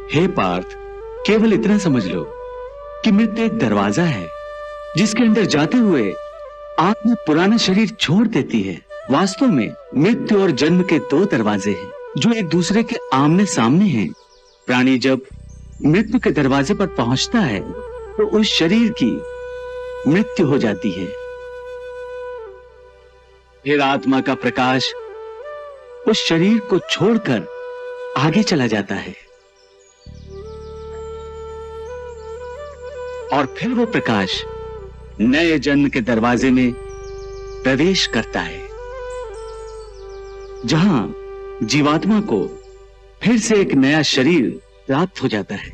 हे पार्थ, केवल इतना समझ लो कि मृत्यु एक दरवाजा है जिसके अंदर जाते हुए आत्मा पुराना शरीर छोड़ देती है। वास्तव में मृत्यु और जन्म के दो दरवाजे हैं जो एक दूसरे के आमने सामने हैं। प्राणी जब मृत्यु के दरवाजे पर पहुंचता है तो उस शरीर की मृत्यु हो जाती है। फिर आत्मा का प्रकाश उस शरीर को छोड़कर आगे चला जाता है और फिर वो प्रकाश नए जन्म के दरवाजे में प्रवेश करता है, जहां जीवात्मा को फिर से एक नया शरीर प्राप्त हो जाता है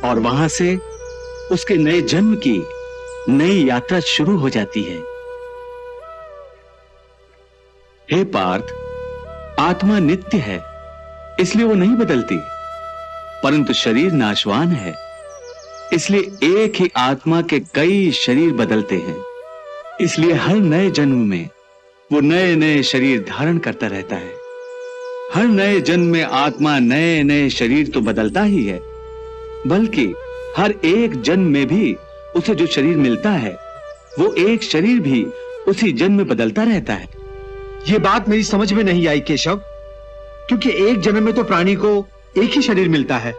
और वहां से उसके नए जन्म की नई यात्रा शुरू हो जाती है। हे पार्थ, आत्मा नित्य है, इसलिए वो नहीं बदलती, परंतु शरीर नाशवान है, इसलिए एक ही आत्मा के कई शरीर बदलते हैं। इसलिए हर नए जन्म में वो नए नए शरीर धारण करता रहता है। हर नए जन्म में आत्मा नए नए शरीर तो बदलता ही है, बल्कि हर एक जन्म में भी उसे जो शरीर मिलता है वो एक शरीर भी उसी जन्म में बदलता रहता है। ये बात मेरी समझ में नहीं आई केशव, क्योंकि एक जन्म में तो प्राणी को एक ही शरीर मिलता है।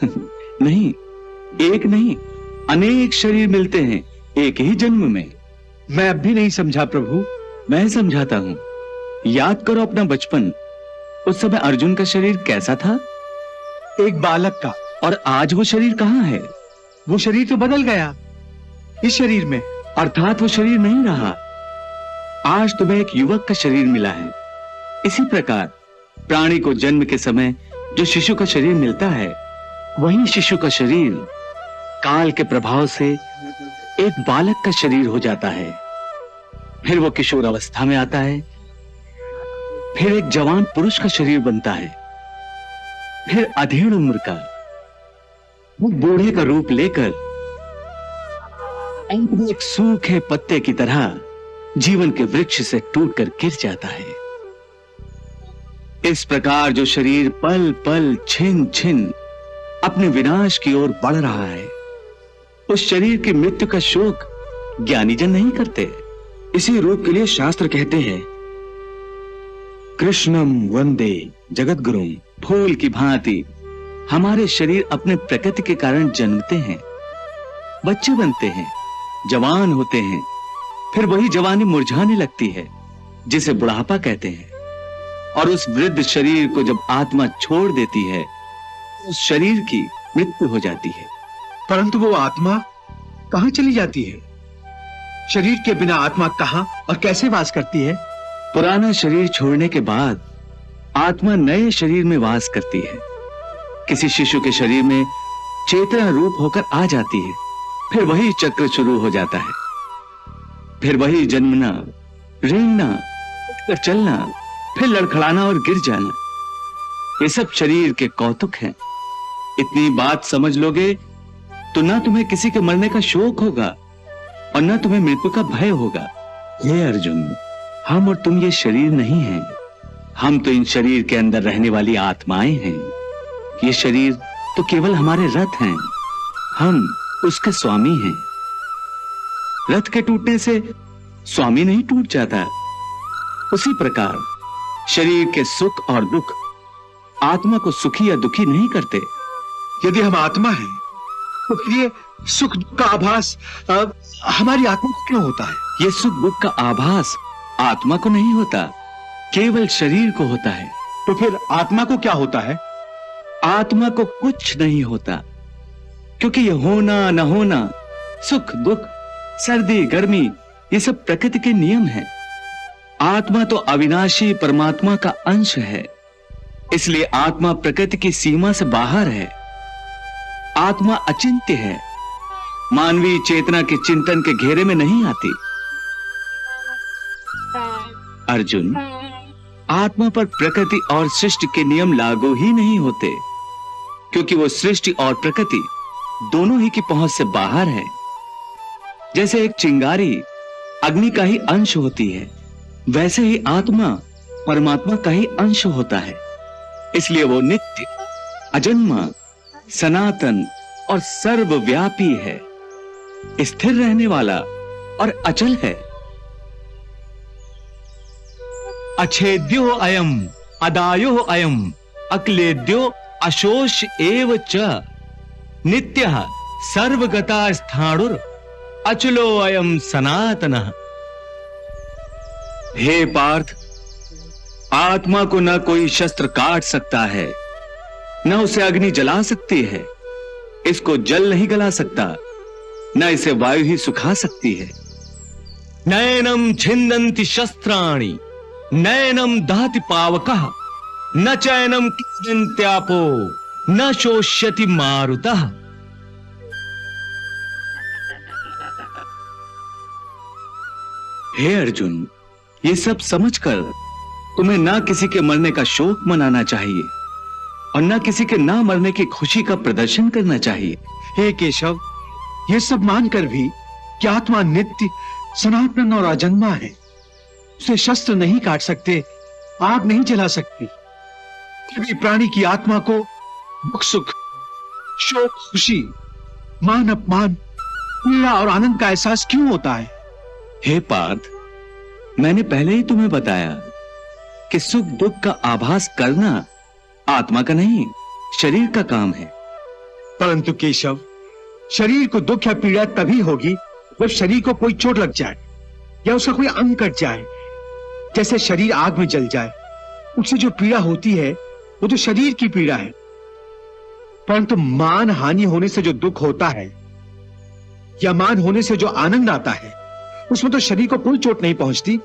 नहीं, एक नहीं, अनेक शरीर मिलते हैं एक ही जन्म में। मैं अब भी नहीं समझा प्रभु। मैं समझाता हूं। याद करो अपना बचपन। उस समय अर्जुन का शरीर कैसा था? एक बालक का। और आज वो शरीर कहां है? वो शरीर तो बदल गया इस शरीर में। अर्थात वो शरीर नहीं रहा। आज तुम्हें एक युवक का शरीर मिला है। इसी प्रकार प्राणी को जन्म के समय जो शिशु का शरीर मिलता है, वही शिशु का शरीर काल के प्रभाव से एक बालक का शरीर हो जाता है। फिर वो किशोर अवस्था में आता है, फिर एक जवान पुरुष का शरीर बनता है, फिर अधेड़ उम्र का वो बूढ़े का रूप लेकर अंत में एक सूखे पत्ते की तरह जीवन के वृक्ष से टूटकर गिर जाता है। इस प्रकार जो शरीर पल पल छिन छिन अपने विनाश की ओर बढ़ रहा है, उस शरीर की मृत्यु का शोक ज्ञानी जन नहीं करते। इसी रूप के लिए शास्त्र कहते हैं, कृष्णम वंदे जगत गुरुम। फूल की भांति हमारे शरीर अपने प्रकृति के कारण जन्मते हैं, बच्चे बनते हैं, जवान होते हैं, फिर वही जवानी मुरझाने लगती है जिसे बुढ़ापा कहते हैं। और उस वृद्ध शरीर को जब आत्मा छोड़ देती है, उस शरीर की मृत्यु हो जाती है। परंतु वो आत्मा कहां चली जाती है? शरीर के बिना आत्मा कहां और कैसे वास करती है? पुराना शरीर छोड़ने के बाद आत्मा नए शरीर में वास करती है। किसी शिशु के शरीर में चेतना रूप होकर आ जाती है, फिर वही चक्र शुरू हो जाता है। फिर वही जन्मना, रेंगना, उठकर चलना, फिर लड़खड़ाना और गिर जाना। ये सब शरीर के कौतुक हैं। इतनी बात समझ लोगे तो ना तुम्हें किसी के मरने का शोक होगा और ना तुम्हें मृत्यु का भय होगा। हे अर्जुन, हम और तुम ये शरीर नहीं हैं। हम तो इन शरीर के अंदर रहने वाली आत्माएं हैं। ये शरीर तो केवल हमारे रथ हैं, हम उसके स्वामी हैं। रथ के टूटने से स्वामी नहीं टूट जाता। उसी प्रकार शरीर के सुख और दुख आत्मा को सुखी या दुखी नहीं करते। यदि हम आत्मा हैं तो फिर ये सुख दुख का आभास हमारी आत्मा को क्यों होता है? ये सुख दुख का आभास आत्मा को नहीं होता, केवल शरीर को होता है। तो फिर आत्मा को क्या होता है? आत्मा को कुछ नहीं होता, क्योंकि ये होना न होना, सुख दुख, सर्दी गर्मी, ये सब प्रकृति के नियम हैं। आत्मा तो अविनाशी परमात्मा का अंश है, इसलिए आत्मा प्रकृति की सीमा से बाहर है। आत्मा अचिंत्य है, मानवीय चेतना के चिंतन के घेरे में नहीं आती। अर्जुन, आत्मा पर प्रकृति और सृष्टि के नियम लागू ही नहीं होते, क्योंकि वो सृष्टि और प्रकृति दोनों ही की पहुंच से बाहर है। जैसे एक चिंगारी अग्नि का ही अंश होती है, वैसे ही आत्मा परमात्मा का ही अंश होता है। इसलिए वो नित्य अजन्मा, सनातन और सर्वव्यापी है, स्थिर रहने वाला और अचल है। अछेद्यो अयम अदायो अयम अक्लेद्यो अशोष एव च नित्यः सर्वगता स्थाणुर अचलो अयम सनातनः। हे पार्थ, आत्मा को न कोई शस्त्र काट सकता है, न उसे अग्नि जला सकती है, इसको जल नहीं गला सकता, न इसे वायु ही सुखा सकती है। नैनम छिन्दन्ति शस्त्राणि नैनम दहति पावकः न चैनम क्लिदन्त्यापो न शोष्यति मारुतः। हे अर्जुन, ये सब समझकर तुम्हें ना किसी के मरने का शोक मनाना चाहिए और ना किसी के ना मरने की खुशी का प्रदर्शन करना चाहिए। हे केशव, ये सब मानकर भी कि आत्मा नित्य, सनातन और अजन्मा है, उसे शस्त्र नहीं काट सकते, आग नहीं जला सकती, फिर भी प्राणी की आत्मा को दुख सुख, शोक खुशी, मान अपमान, पीड़ा और आनंद का एहसास क्यों होता है? हे पार्थ, मैंने पहले ही तुम्हें बताया कि सुख दुख का आभास करना आत्मा का नहीं, शरीर का काम है। परंतु केशव, शरीर को दुख या पीड़ा तभी होगी जब शरीर को कोई चोट लग जाए या उसका कोई अंग कट जाए। जैसे शरीर आग में जल जाए, उससे जो पीड़ा होती है वो तो शरीर की पीड़ा है, परंतु मान हानि होने से जो दुख होता है या मान होने से जो आनंद आता है, उसमें तो शरीर को कोई चोट नहीं पहुंचती।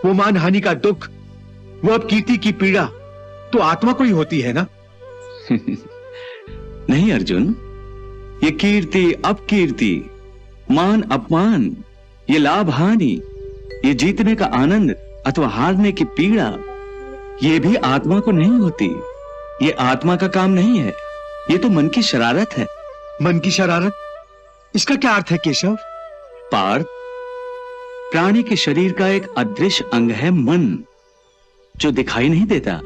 वो मान हानि का दुख, वो अपकीर्ति की पीड़ा तो आत्मा को ही होती है ना? नहीं अर्जुन, ये कीर्ति अपकीर्ति, मान अपमान, ये लाभ हानि, ये जीतने का आनंद अथवा हारने की पीड़ा, ये भी आत्मा को नहीं होती। ये आत्मा का काम नहीं है, ये तो मन की शरारत है। मन की शरारत, इसका क्या अर्थ है केशव? पार्थ, प्राणी के शरीर का एक अदृश्य अंग है मन, जो दिखाई नहीं देता,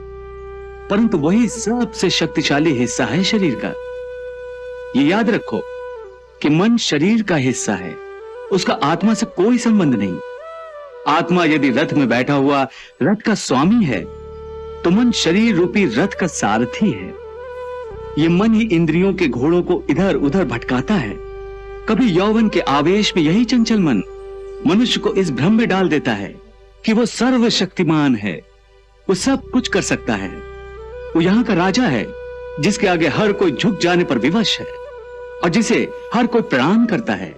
परंतु वही सबसे शक्तिशाली हिस्सा है शरीर का। ये याद रखो कि मन शरीर का हिस्सा है, उसका आत्मा से कोई संबंध नहीं। आत्मा यदि रथ में बैठा हुआ रथ का स्वामी है, तो मन शरीर रूपी रथ का सारथी है। ये मन ही इंद्रियों के घोड़ों को इधर उधर भटकाता है। कभी यौवन के आवेश में यही चंचल मन मनुष्य को इस भ्रम में डाल देता है कि वो सर्वशक्तिमान है, वो सब कुछ कर सकता है, वो यहां का राजा है, जिसके आगे हर कोई झुक जाने पर विवश है और जिसे हर कोई प्रणाम करता है।